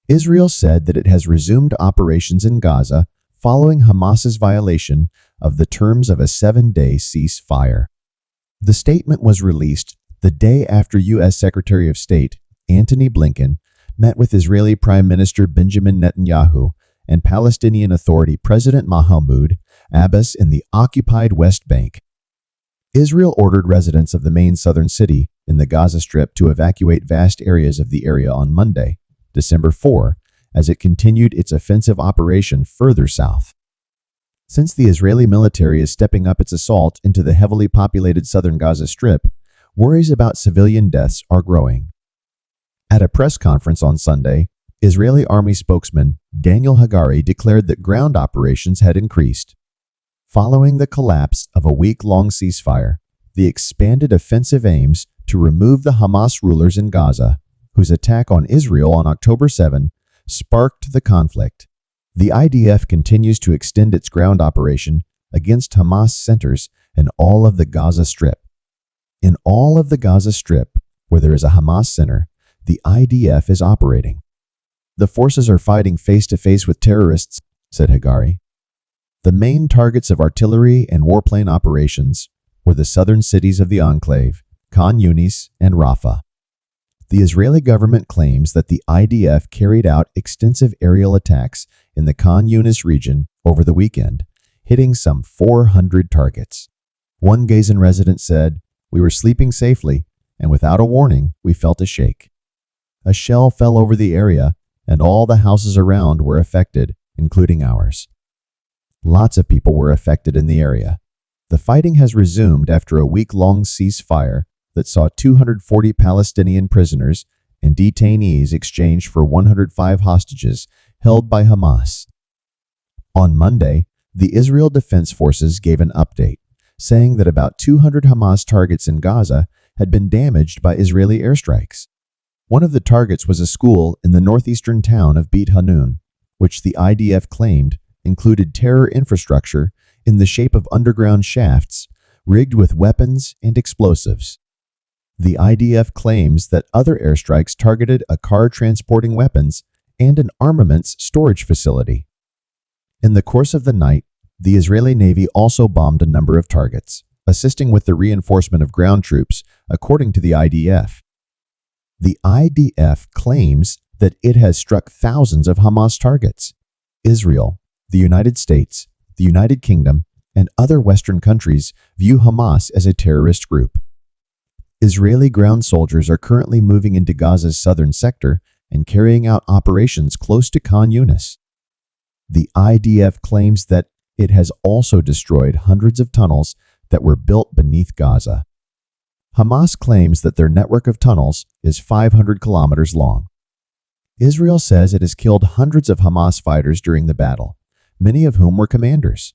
Israel said that it has resumed operations in Gaza following Hamas's violation of the terms of a 7-day ceasefire. The statement was released the day after U.S. Secretary of State Antony Blinken met with Israeli Prime Minister Benjamin Netanyahu and Palestinian Authority President Mahmoud Abbas in the occupied West Bank. Israel ordered residents of the main southern city in the Gaza Strip to evacuate vast areas of the area on Monday, December 4, as it continued its offensive operation further south. Since the Israeli military is stepping up its assault into the heavily populated southern Gaza Strip, worries about civilian deaths are growing. At a press conference on Sunday, Israeli Army spokesman Daniel Hagari declared that ground operations had increased. Following the collapse of a week-long ceasefire, the expanded offensive aims to remove the Hamas rulers in Gaza, whose attack on Israel on October 7 sparked the conflict. The IDF continues to extend its ground operation against Hamas centers in all of the Gaza Strip. In all of the Gaza Strip, where there is a Hamas center, the IDF is operating. The forces are fighting face-to-face with terrorists, said Hagari. The main targets of artillery and warplane operations were the southern cities of the enclave, Khan Younis and Rafah. The Israeli government claims that the IDF carried out extensive aerial attacks in the Khan Younis region over the weekend, hitting some 400 targets. One Gazan resident said, "We were sleeping safely, and without a warning, we felt a shake. A shell fell over the area, and all the houses around were affected, including ours." Lots of people were affected in the area. The fighting has resumed after a week-long ceasefire that saw 240 Palestinian prisoners and detainees exchanged for 105 hostages held by Hamas. On Monday, the Israel Defense Forces gave an update, saying that about 200 Hamas targets in Gaza had been damaged by Israeli airstrikes. One of the targets was a school in the northeastern town of Beit Hanun, which the IDF claimed included terror infrastructure in the shape of underground shafts rigged with weapons and explosives. The IDF claims that other airstrikes targeted a car transporting weapons and an armaments storage facility. In the course of the night, the Israeli Navy also bombed a number of targets, assisting with the reinforcement of ground troops, according to the IDF. The IDF claims that it has struck thousands of Hamas targets. Israel, the United States, the United Kingdom, and other Western countries view Hamas as a terrorist group. Israeli ground soldiers are currently moving into Gaza's southern sector and carrying out operations close to Khan Younis. The IDF claims that it has also destroyed hundreds of tunnels that were built beneath Gaza. Hamas claims that their network of tunnels is 500 kilometers long. Israel says it has killed hundreds of Hamas fighters during the battle, many of whom were commanders.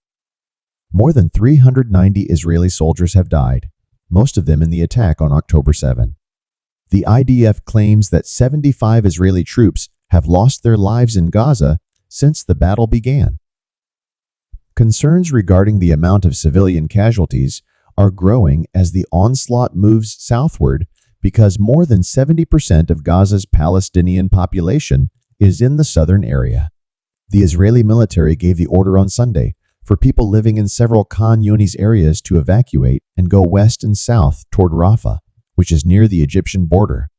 More than 390 Israeli soldiers have died, most of them in the attack on October 7. The IDF claims that 75 Israeli troops have lost their lives in Gaza since the battle began. Concerns regarding the amount of civilian casualties are growing as the onslaught moves southward because more than 70% of Gaza's Palestinian population is in the southern area. The Israeli military gave the order on Sunday for people living in several Khan Younis areas to evacuate and go west and south toward Rafah, which is near the Egyptian border.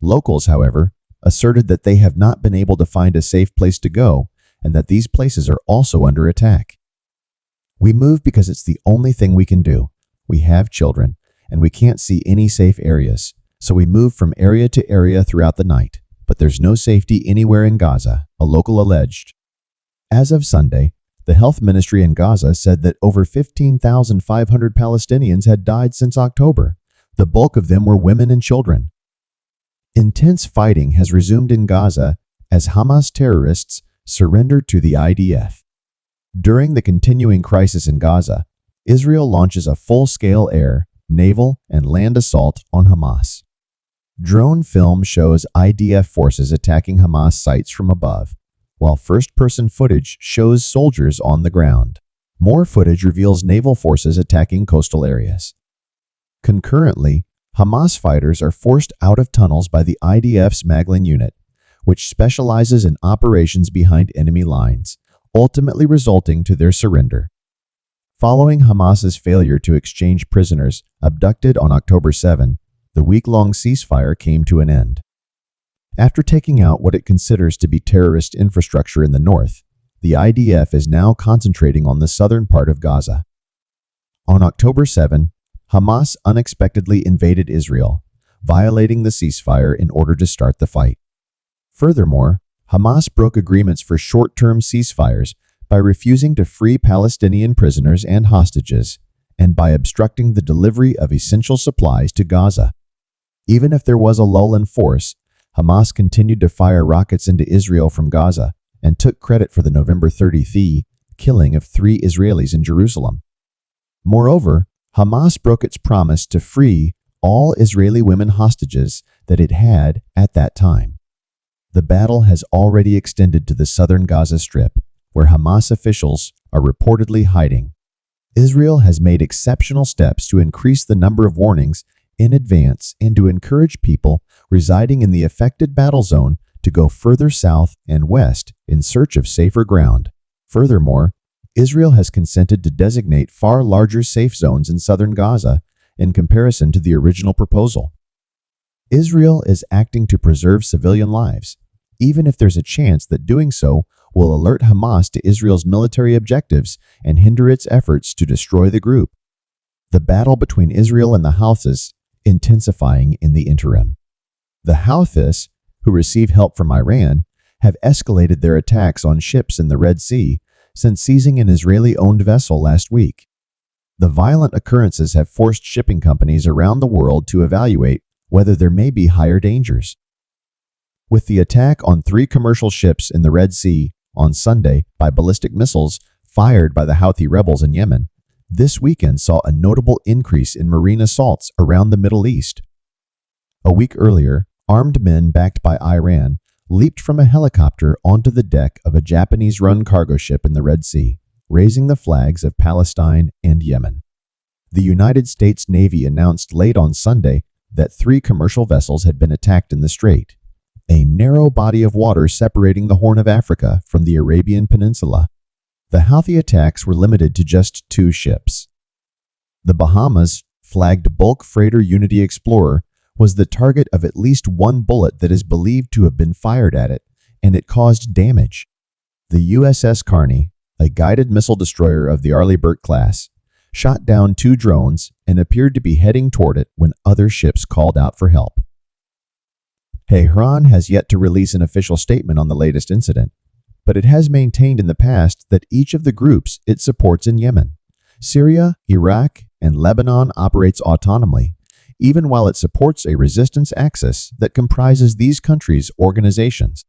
Locals, however, asserted that they have not been able to find a safe place to go and that these places are also under attack. "We move because it's the only thing we can do. We have children, and we can't see any safe areas, so we move from area to area throughout the night, but there's no safety anywhere in Gaza," a local alleged. As of Sunday, the health ministry in Gaza said that over 15,500 Palestinians had died since October. The bulk of them were women and children. Intense fighting has resumed in Gaza as Hamas terrorists surrender to the IDF. During the continuing crisis in Gaza, Israel launches a full-scale air, naval, and land assault on Hamas. Drone film shows IDF forces attacking Hamas sites from above, while first-person footage shows soldiers on the ground. More footage reveals naval forces attacking coastal areas. Concurrently, Hamas fighters are forced out of tunnels by the IDF's Maglan unit, which specializes in operations behind enemy lines, ultimately resulting to their surrender. Following Hamas's failure to exchange prisoners abducted on October 7, the week-long ceasefire came to an end. After taking out what it considers to be terrorist infrastructure in the north, the IDF is now concentrating on the southern part of Gaza. On October 7, Hamas unexpectedly invaded Israel, violating the ceasefire in order to start the fight. Furthermore, Hamas broke agreements for short-term ceasefires by refusing to free Palestinian prisoners and hostages, and by obstructing the delivery of essential supplies to Gaza. Even if there was a lull in force, Hamas continued to fire rockets into Israel from Gaza and took credit for the November 30 killing of 3 Israelis in Jerusalem. Moreover, Hamas broke its promise to free all Israeli women hostages that it had at that time. The battle has already extended to the southern Gaza Strip, where Hamas officials are reportedly hiding. Israel has made exceptional steps to increase the number of warnings in advance and to encourage people residing in the affected battle zone to go further south and west in search of safer ground. Furthermore, Israel has consented to designate far larger safe zones in southern Gaza in comparison to the original proposal. Israel is acting to preserve civilian lives, even if there's a chance that doing so will alert Hamas to Israel's military objectives and hinder its efforts to destroy the group. The battle between Israel and the Houthis intensifying in the interim. The Houthis, who receive help from Iran, have escalated their attacks on ships in the Red Sea since seizing an Israeli-owned vessel last week. The violent occurrences have forced shipping companies around the world to evaluate whether there may be higher dangers. With the attack on 3 commercial ships in the Red Sea on Sunday by ballistic missiles fired by the Houthi rebels in Yemen, this weekend saw a notable increase in marine assaults around the Middle East. A week earlier, armed men backed by Iran leaped from a helicopter onto the deck of a Japanese-run cargo ship in the Red Sea, raising the flags of Palestine and Yemen. The United States Navy announced late on Sunday that 3 commercial vessels had been attacked in the Strait, a narrow body of water separating the Horn of Africa from the Arabian Peninsula. The Houthi attacks were limited to just 2 ships. The Bahamas-flagged bulk freighter Unity Explorer was the target of at least 1 bullet that is believed to have been fired at it, and it caused damage. The USS Carney, a guided missile destroyer of the Arleigh Burke class, shot down 2 drones and appeared to be heading toward it when other ships called out for help. Tehran has yet to release an official statement on the latest incident, but it has maintained in the past that each of the groups it supports in Yemen, Syria, Iraq, and Lebanon operates autonomously, even while it supports a resistance axis that comprises these countries' organizations.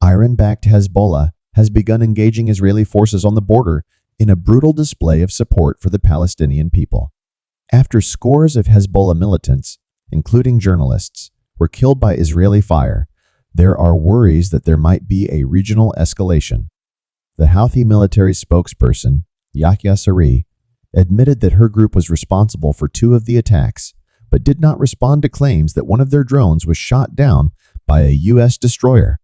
Iran-backed Hezbollah has begun engaging Israeli forces on the border in a brutal display of support for the Palestinian people. After scores of Hezbollah militants, including journalists, were killed by Israeli fire, there are worries that there might be a regional escalation. The Houthi military spokesperson, Yahya Saree, admitted that her group was responsible for 2 of the attacks, but did not respond to claims that one of their drones was shot down by a U.S. destroyer.